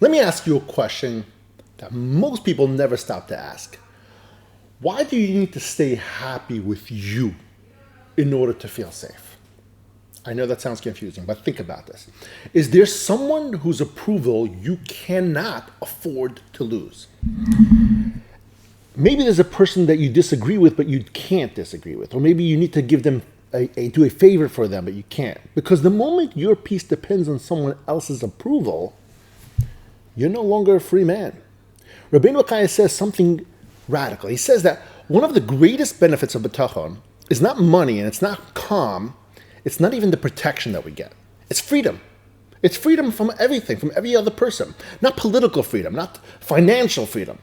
Let me ask you a question that most people never stop to ask. Why do you need to stay happy with you in order to feel safe? I know that sounds confusing, but think about this. Is there someone whose approval you cannot afford to lose? Maybe there's a person that you disagree with, but you can't disagree with. Or maybe you need to give them do a favor for them, but you can't. Because the moment your peace depends on someone else's approval, you're no longer a free man. Rabbeinu Bachya says something radical. He says that one of the greatest benefits of Bitachon is not money and it's not calm. It's not even the protection that we get. It's freedom. It's freedom from everything, from every other person. Not political freedom, not financial freedom,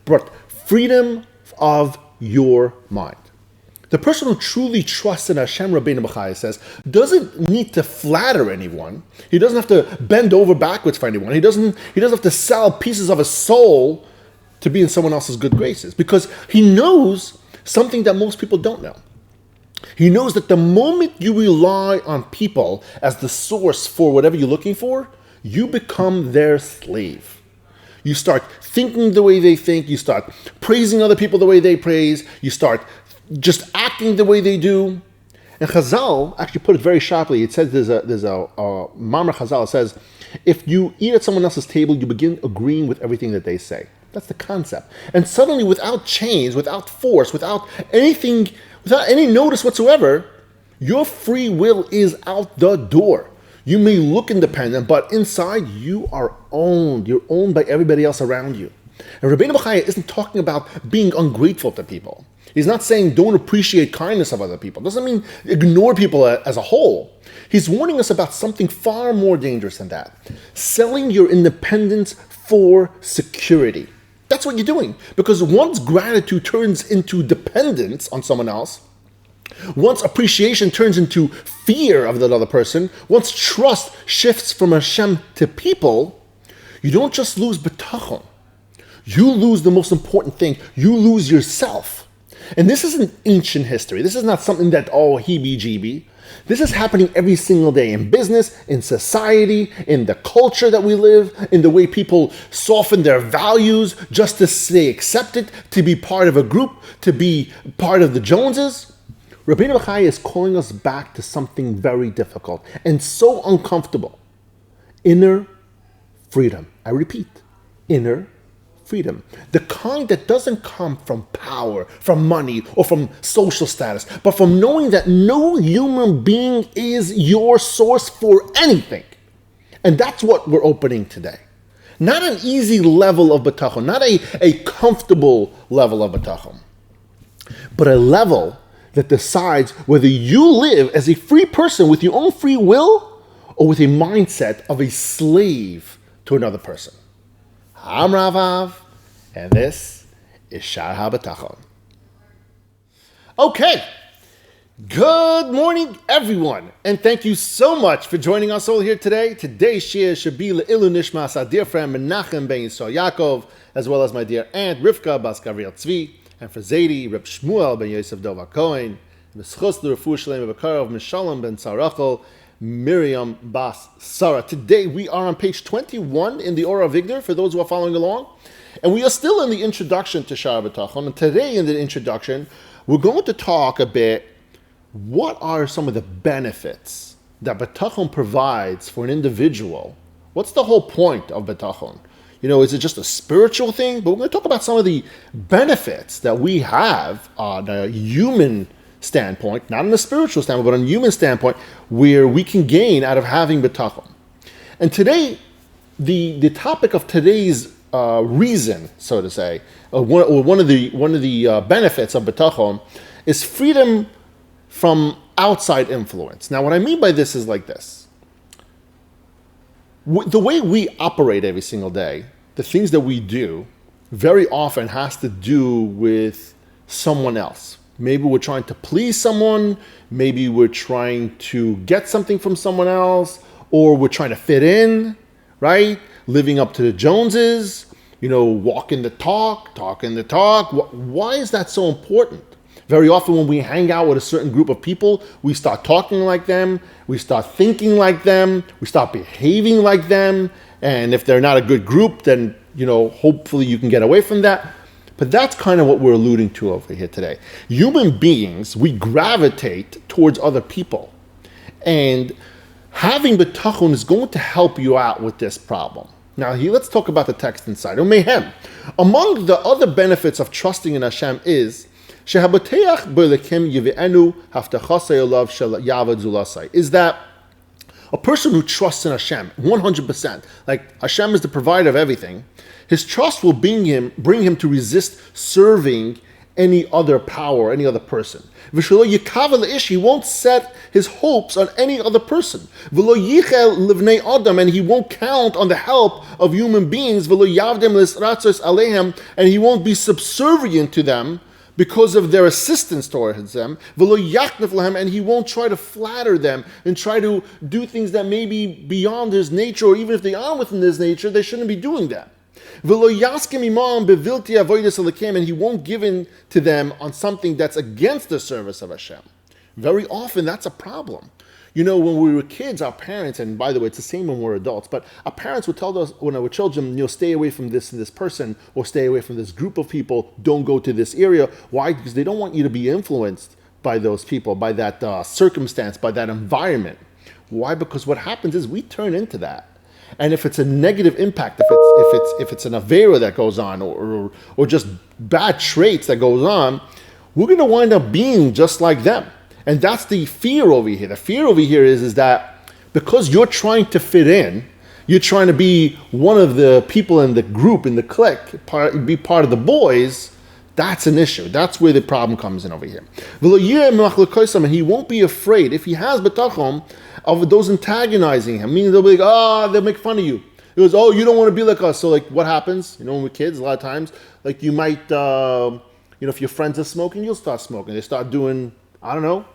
but freedom of your mind. The person who truly trusts in Hashem, Rabbeinu Bachya says, doesn't need to flatter anyone. He doesn't have to bend over backwards for anyone. He doesn't have to sell pieces of his soul to be in someone else's good graces, because he knows something that most people don't know. He knows that the moment you rely on people as the source for whatever you're looking for, you become their slave. You start thinking the way they think. You start praising other people the way they praise. You start just acting the way they do. And Chazal actually put it very sharply. It says there's a Mamar Chazal says, if you eat at someone else's table, you begin agreeing with everything that they say. That's the concept. And suddenly, without chains, without force, without anything, without any notice whatsoever, your free will is out the door. You may look independent, but inside you are owned. You're owned by everybody else around you. And Rabbeinu Bachya isn't talking about being ungrateful to people. He's not saying don't appreciate kindness of other people. Doesn't mean ignore people as a whole. He's warning us about something far more dangerous than that. Selling your independence for security. That's what you're doing. Because once gratitude turns into dependence on someone else, once appreciation turns into fear of that other person, once trust shifts from Hashem to people, you don't just lose Bitachon. You lose the most important thing. You lose yourself. And this isn't ancient history. This is not something that, heebie-jeebie. This is happening every single day in business, in society, in the culture that we live, in the way people soften their values just to stay accepted, to be part of a group, to be part of the Joneses. Rabbeinu Bachya is calling us back to something very difficult and so uncomfortable. Inner freedom. I repeat, inner freedom. The kind that doesn't come from power, from money, or from social status, but from knowing that no human being is your source for anything. And that's what we're opening today. Not an easy level of Bitachon, not a comfortable level of Bitachon, but a level that decides whether you live as a free person with your own free will or with a mindset of a slave to another person. I'm Ravav, and this is Shiur HaBitachon. Okay, good morning, everyone, and thank you so much for joining us all here today. Today's shiur should be Le'ilu Nishmas, our dear friend Menachem ben Yisrael Yaakov, as well as my dear aunt Rivka Bas Gavriel Tzvi, and for Zaidi, Reb Shmuel ben Yosef Dova Cohen, V'schus l'refu shalem v'karov Mishalom ben Tzarachel, Miriam Bas Sarah. Today we are on page 21 in the Ora Vigdor, for those who are following along. And we are still in the introduction to Shiur Bitachon. And today in the introduction, we're going to talk a bit, what are some of the benefits that Bitachon provides for an individual? What's the whole point of Bitachon? Is it just a spiritual thing? But we're going to talk about some of the benefits that we have on a human standpoint, not on a spiritual standpoint, but on a human standpoint, where we can gain out of having Bitachon. And today, the topic of today's reason, so to say, one of the benefits of Bitachon is freedom from outside influence. Now, what I mean by this is like this. The way we operate every single day, the things that we do, very often has to do with someone else. Maybe we're trying to please someone, maybe we're trying to get something from someone else, or we're trying to fit in, right? Living up to the Joneses, walking the talk, talking the talk. Why is that so important? Very often when we hang out with a certain group of people, we start talking like them, we start thinking like them, we start behaving like them, And if they're not a good group, then, hopefully you can get away from that. But that's kind of what we're alluding to over here today. Human beings, we gravitate towards other people. And having bitachon is going to help you out with this problem. Now, let's talk about the text inside. Among the other benefits of trusting in Hashem is is that a person who trusts in Hashem 100%, like Hashem is the provider of everything, his trust will bring him to resist serving any other power, any other person. He won't set his hopes on any other person. And he won't count on the help of human beings. And he won't be subservient to them because of their assistance towards them. And he won't try to flatter them and try to do things that may be beyond his nature, or even if they are within his nature, they shouldn't be doing that. And he won't give in to them on something that's against the service of Hashem. Very often that's a problem. When we were kids, our parents, and by the way, it's the same when we're adults, but our parents would tell us when we were children, stay away from this and this person, or stay away from this group of people, don't go to this area. Why? Because they don't want you to be influenced by those people, by that circumstance, by that environment. Why? Because what happens is we turn into that. And if it's a negative impact, if it's an avera that goes on, or just bad traits that goes on, we're going to wind up being just like them. And that's the fear over here. The fear over here is that because you're trying to fit in, you're trying to be one of the people in the group, in the clique, be part of the boys, that's an issue. That's where the problem comes in over here. And he won't be afraid, if he has bitachon, of those antagonizing him. Meaning they'll be like, they'll make fun of you. It was, you don't want to be like us. So like what happens, when we're kids, a lot of times, like you might, if your friends are smoking, you'll start smoking. They start doing, I don't know,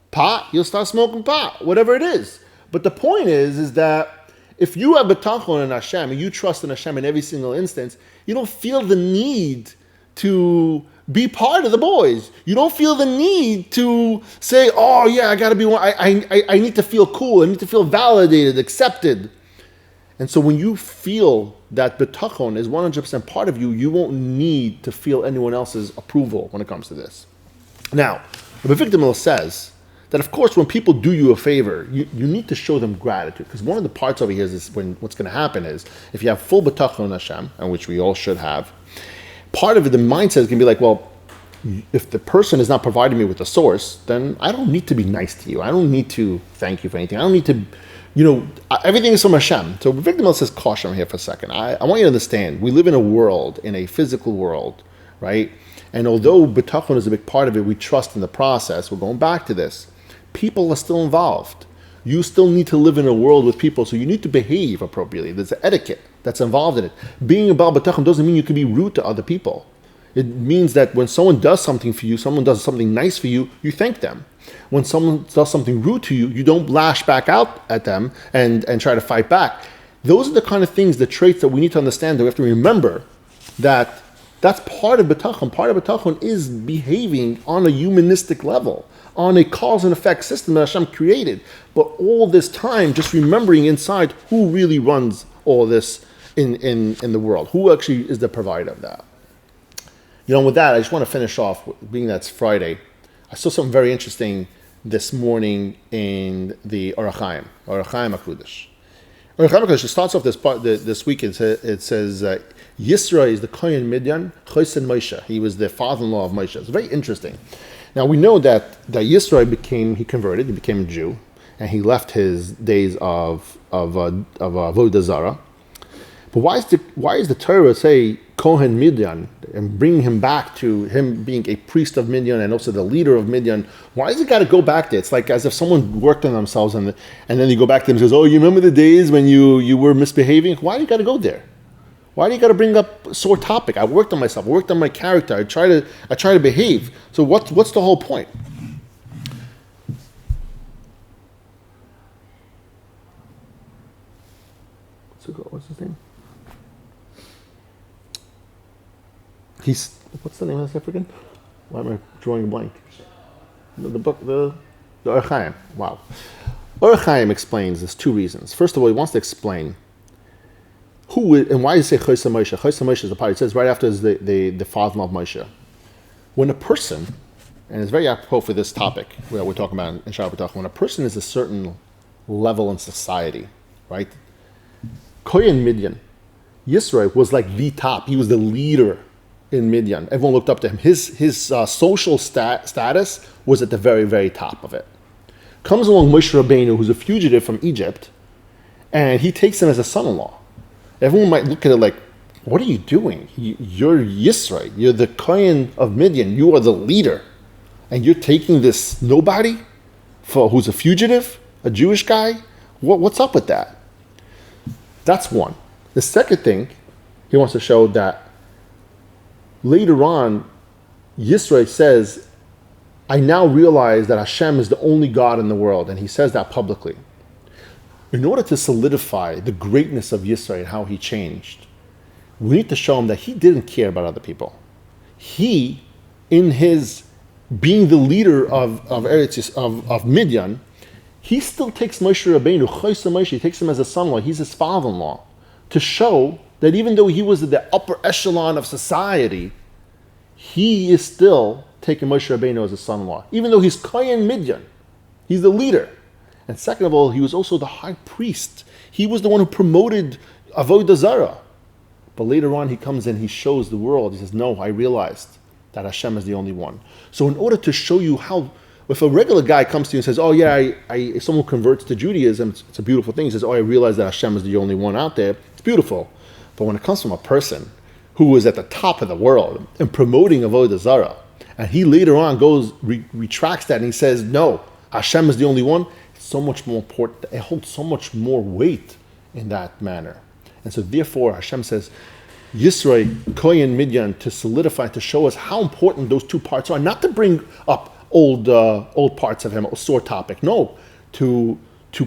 pot, you'll start smoking pot, whatever it is. But the point is that if you have bitachon in Hashem and you trust in Hashem in every single instance, you don't feel the need to be part of the boys. You don't feel the need to say, I got to be one. I need to feel cool. I need to feel validated, accepted. And so when you feel that bitachon is 100% part of you, you won't need to feel anyone else's approval when it comes to this. Now, the victim says that, of course, when people do you a favor, you need to show them gratitude. Because one of the parts over here is what's going to happen is, if you have full bitachon in Hashem, and which we all should have, part of it, the mindset is going to be like, well, if the person is not providing me with the source, then I don't need to be nice to you. I don't need to thank you for anything. I don't need to, everything is from Hashem. So Victim says caution here for a second. I want you to understand, we live in a world, in a physical world, right? And although bitachon is a big part of it, we trust in the process. We're going back to this. People are still involved. You still need to live in a world with people, so you need to behave appropriately. There's an etiquette that's involved in it. Being a Baal Bitachon doesn't mean you can be rude to other people. It means that when someone does something for you, someone does something nice for you, you thank them. When someone does something rude to you, you don't lash back out at them and try to fight back. Those are the kind of things, the traits that we need to understand, that we have to remember that that's part of Bitachon. Part of Bitachon is behaving on a humanistic level, on a cause and effect system that Hashem created. But all this time, just remembering inside who really runs all this in the world. Who actually is the provider of that? With that, I just want to finish off, being that's Friday. I saw something very interesting this morning in the Orach Chaim HaKudosh. Orach Chaim HaKudosh starts off this week. It says Yisra is the Kohen Midian, Chosen Moshe. He was the father-in-law of Moshe. It's very interesting. Now we know that Yisra he converted, he became a Jew, and he left his days of Avodah Zarah. But why is the Torah say Kohen Midian and bring him back to him being a priest of Midian and also the leader of Midian? Why does it got to go back there? It's like as if someone worked on themselves and then you go back to them and says, you remember the days when you were misbehaving? Why do you got to go there? Why do you got to bring up a sore topic? I worked on myself. I worked on my character. I try to behave. So what's the whole point? What's his name? What's the name of this African? Why am I drawing a blank? The book, the Orach Chaim. Wow. Orach Chaim explains there's two reasons. First of all, he wants to explain And why does it say Chosam Moshe? Chosam Moshe is the part. It says right after is the father of Moshe. When a person, and it's very apropos for this topic where we're talking about in Shiur Bitachon, when a person is a certain level in society, right? Kohen Midian, Yisro was like the top. He was the leader in Midian. Everyone looked up to him. His social status was at the very, very top of it. Comes along Moshe Rabbeinu, who's a fugitive from Egypt, and he takes him as a son-in-law. Everyone might look at it like, what are you doing? You're Yisro. You're the Kohen of Midian. You are the leader. And you're taking this nobody who's a fugitive, a Jewish guy? What's up with that? That's one. The second thing, he wants to show that later on, Yisro says, I now realize that Hashem is the only God in the world. And he says that publicly. In order to solidify the greatness of Yisro and how he changed, we need to show him that he didn't care about other people. He, in his being the leader of erodes, of Midian, he still takes Moshe Rabbeinu, Chosam Moshe, he takes him as a son-in-law, he's his father-in-law, to show that even though he was at the upper echelon of society, he is still taking Moshe Rabbeinu as a son-in-law. Even though he's Kohen Midian, he's the leader. And second of all, he was also the high priest. He was the one who promoted Avodah Zarah. But later on, he comes in, he shows the world, he says, no, I realized that Hashem is the only one. So in order to show you how, if a regular guy comes to you and says, oh yeah, if someone converts to Judaism, it's a beautiful thing. He says, oh, I realize that Hashem is the only one out there. It's beautiful. But when it comes from a person who is at the top of the world and promoting Avodah Zarah, and he later on goes, retracts that and he says, no, Hashem is the only one, it's so much more important. It holds so much more weight in that manner. And so therefore Hashem says, Yisro, Kohen Midian, to solidify, to show us how important those two parts are, not to bring up old parts of him, a sore topic. No, to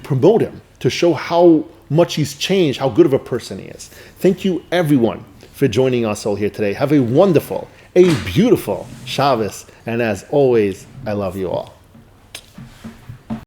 promote him, to show how much he's changed, how good of a person he is. Thank you, everyone, for joining us all here today. Have a wonderful, a beautiful Shabbos, and as always, I love you all.